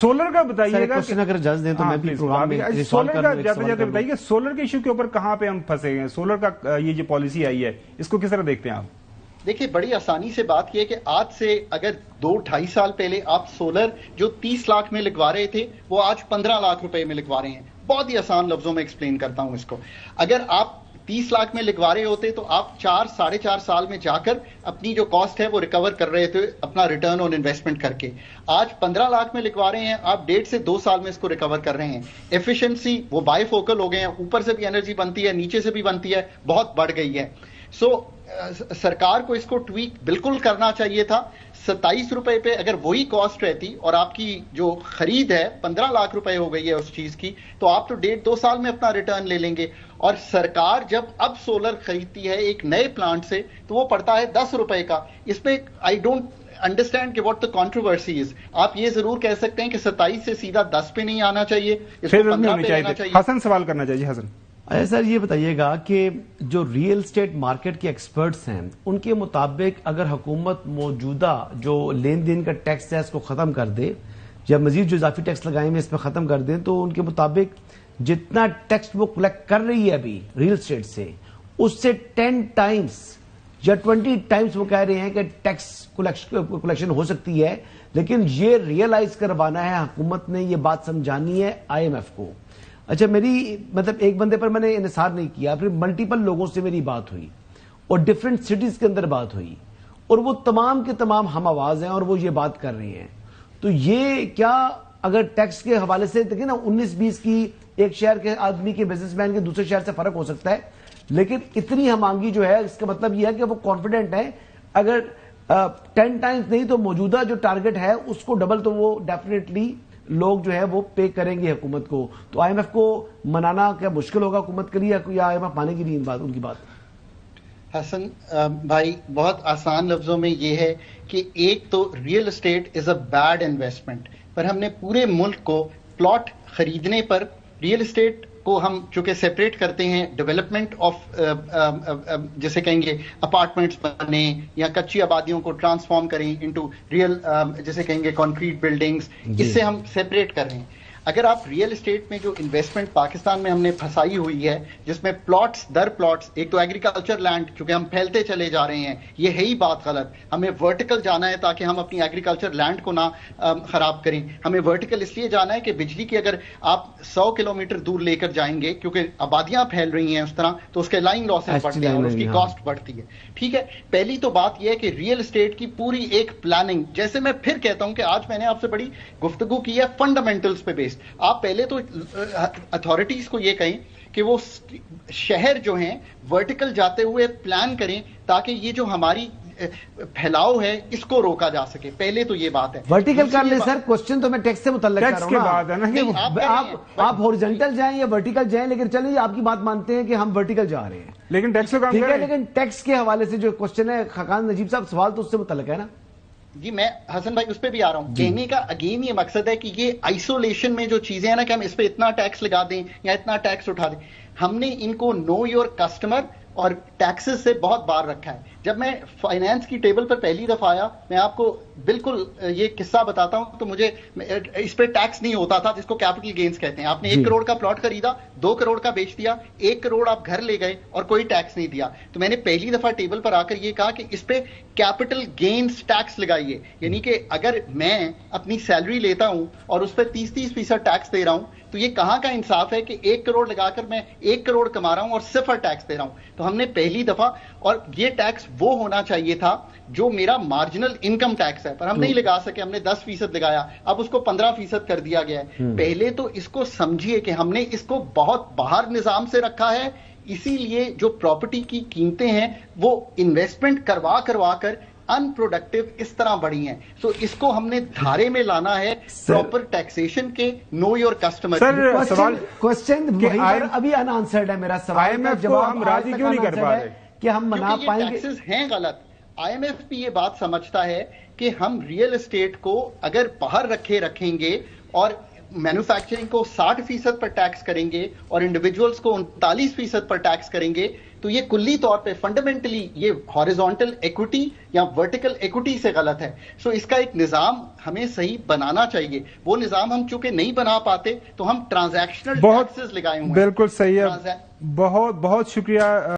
Solar का बताइएगा, question अगर जज दें तो मैं भी प्रोग्राम में सोलर का जाते जाते बताइए, सोलर के इशू के ऊपर कहां पे हम फंसे हैं? सोलर का ये जो पॉलिसी आई है इसको किस तरह देखते हैं आप? देखिए, बड़ी आसानी से बात की है कि आज से अगर 2-2.5 साल पहले आप सोलर जो 30 लाख में लगवा रहे थे वो आज 15 लाख रुपए में लगवा रहे हैं। बहुत ही आसान लफ्जों में एक्सप्लेन करता हूं इसको। अगर आप 30 लाख में लिखवा रहे होते तो आप 4-4.5 साल में जाकर अपनी जो कॉस्ट है वो रिकवर कर रहे थे अपना रिटर्न ऑन इन्वेस्टमेंट करके। आज 15 लाख में लिखवा रहे हैं, आप 1.5 से 2 साल में इसको रिकवर कर रहे हैं। एफिशिएंसी वो बायफोकल हो गए हैं, ऊपर से भी एनर्जी बनती है, नीचे से भी बनती है, बहुत बढ़ गई है। सरकार को इसको ट्वीक बिल्कुल करना चाहिए था। 27 रुपए पे अगर वही कॉस्ट रहती और आपकी जो खरीद है 15 लाख रुपए हो गई है उस चीज की, तो आप तो 1.5-2 साल में अपना रिटर्न ले लेंगे। और सरकार जब अब सोलर खरीदती है एक नए प्लांट से तो वो पड़ता है 10 रुपए का। इसमें आई डोंट अंडरस्टैंड कि व्हाट द कंट्रोवर्सी इज। आप ये जरूर कह सकते हैं कि 27 से सीधा 10 पे नहीं आना चाहिए, इसको 15 पे आना चाहिए। हसन सवाल करना चाहिए। हसन सर ये बताइएगा कि जो रियल स्टेट मार्केट के एक्सपर्ट्स हैं उनके मुताबिक अगर हुकूमत मौजूदा जो लेन देन का टैक्स है इसको खत्म कर दे या मजीद जो इजाफी टैक्स लगाए हुए इसमें खत्म कर दें, तो उनके मुताबिक जितना टैक्स वो कलेक्ट कर रही है अभी रियल स्टेट से उससे 10 टाइम्स या 20 टाइम्स वो कह रहे हैं कि टैक्स कलेक्शन हो सकती है। लेकिन ये रियलाइज करवाना है हुकूमत ने, ये बात समझानी है IMF को। अच्छा, मेरी मतलब एक बंदे पर मैंने इन्हिसार नहीं किया, फिर मल्टीपल लोगों से मेरी बात हुई और डिफरेंट सिटीज के अंदर बात हुई और वो तमाम के तमाम हम आवाज हैं और वो ये बात कर रहे हैं। तो ये क्या अगर टैक्स के हवाले से देखिए ना 19-20 की एक शहर के आदमी के बिजनेसमैन के दूसरे शहर से फर्क हो सकता है, लेकिन इतनी हमांगी जो है इसका मतलब यह है कि वो कॉन्फिडेंट है अगर 10 टाइम्स नहीं तो मौजूदा जो टारगेट है उसको डबल तो वो डेफिनेटली लोग जो है वो पे करेंगे हुकूमत को। तो IMF को मनाना क्या मुश्किल होगा हुकूमत के लिए या IMF मानेगी नहीं उनकी बात? हसन भाई, बहुत आसान लफ्जों में ये है कि एक तो real estate is a bad investment, पर हमने पूरे मुल्क को प्लॉट खरीदने पर रियल एस्टेट को हम चूंकि सेपरेट करते हैं, डेवलपमेंट ऑफ जैसे कहेंगे अपार्टमेंट्स बने या कच्ची आबादियों को ट्रांसफॉर्म करें इनटू रियल जैसे कहेंगे कंक्रीट बिल्डिंग्स, इससे हम सेपरेट कर रहे हैं। अगर आप रियल एस्टेट में जो इन्वेस्टमेंट पाकिस्तान में हमने फंसाई हुई है जिसमें प्लॉट्स दर प्लॉट्स, एक तो एग्रीकल्चर लैंड क्योंकि हम फैलते चले जा रहे हैं, ये है ही बात गलत। हमें वर्टिकल जाना है ताकि हम अपनी एग्रीकल्चर लैंड को ना खराब करें। हमें वर्टिकल इसलिए जाना है कि बिजली की अगर आप 100 किलोमीटर दूर लेकर जाएंगे क्योंकि आबादियां फैल रही हैं उस तरह, तो उसके लाइन लॉसेस बढ़ते हैं और उसकी कॉस्ट बढ़ती है। ठीक है, पहली तो बात यह है कि रियल एस्टेट की पूरी एक प्लानिंग, जैसे मैं फिर कहता हूं कि आज मैंने आपसे बड़ी गुफ्तगू की है फंडामेंटल्स पे बेस्ड। आप पहले तो अथॉरिटीज को ये कहें कि वो शहर जो हैं वर्टिकल जाते हुए प्लान करें ताकि ये जो हमारी फैलाव है इसको रोका जा सके। पहले तो ये बात है वर्टिकल कर ले सर। क्वेश्चन तो मैं टैक्स से मुतल्लिक कर रहा हूं ना, आप हॉरिजॉन्टल जाएं या वर्टिकल जाएं, लेकिन चलिए आपकी बात मानते हैं कि हम वर्टिकल जा रहे हैं, लेकिन टैक्स का काम ठीक है। लेकिन टैक्स के हवाले से जो क्वेश्चन है खाकान नजीब साहब, सवाल तो उससे मुतल्लिक है ना जी। मैं हसन भाई उस पर भी आ रहा हूं। कहने का अगेन ये मकसद है कि ये आइसोलेशन में जो चीजें हैं ना कि हम इस पे इतना टैक्स लगा दें या इतना टैक्स उठा दें, हमने इनको नो योर कस्टमर और टैक्सेस से बहुत बार रखा है। जब मैं फाइनेंस की टेबल पर पहली दफा आया, मैं आपको बिल्कुल ये किस्सा बताता हूं, तो मुझे इस पे टैक्स नहीं होता था जिसको कैपिटल गेन्स कहते हैं। आपने 1 करोड़ का प्लॉट खरीदा, 2 करोड़ का बेच दिया, 1 करोड़ आप घर ले गए और कोई टैक्स नहीं दिया। तो मैंने पहली दफा टेबल पर आकर ये कहा कि इस पे कैपिटल गेन्स टैक्स लगाइए, यानी कि अगर मैं अपनी सैलरी लेता हूं और उस पर 30% टैक्स दे रहा हूं तो ये कहां का इंसाफ है कि 1 करोड़ लगाकर मैं 1 करोड़ कमा रहा हूं और 0 टैक्स दे रहा हूं। तो हमने पहली दफा, और ये टैक्स वो होना चाहिए था जो मेरा मार्जिनल इनकम टैक्स है, पर हम नहीं लगा सके, हमने 10% लगाया, अब उसको 15% कर दिया गया है। पहले तो इसको समझिए कि हमने इसको बहुत बाहर निजाम से रखा है, इसीलिए जो प्रॉपर्टी की कीमतें हैं वो इन्वेस्टमेंट करवा कर अनप्रोडक्टिव इस तरह बढ़ी हैं। सो इसको हमने धारे में लाना है प्रॉपर टैक्सेशन के, know your customer. Sir question अभी अनआंसर्ड है मेरा सवाल का जवाब हम राजी क्यों नहीं कर पा रहे कि हम मना पाएंगे? टैक्सेस हैं गलत। IMF भी ये बात समझता है कि हम रियल एस्टेट को अगर बाहर रखेंगे और मैन्युफैक्चरिंग को 60% पर टैक्स करेंगे और इंडिविजुअल्स को 39% पर टैक्स करेंगे تو یہ کلی طور پہ فنڈامنٹلی یہ ہاریزونٹل ایکوٹی یا ورٹیکل ایکوٹی سے غلط ہے. سو اس کا ایک نظام ہمیں صحیح بنانا چاہیے. وہ نظام ہم چونکہ نہیں بنا پاتے تو ہم ٹرانزیکشنل ٹیکسز لگائے ہوئے ہیں. بالکل صحیح ہے. بہت بہت شکریہ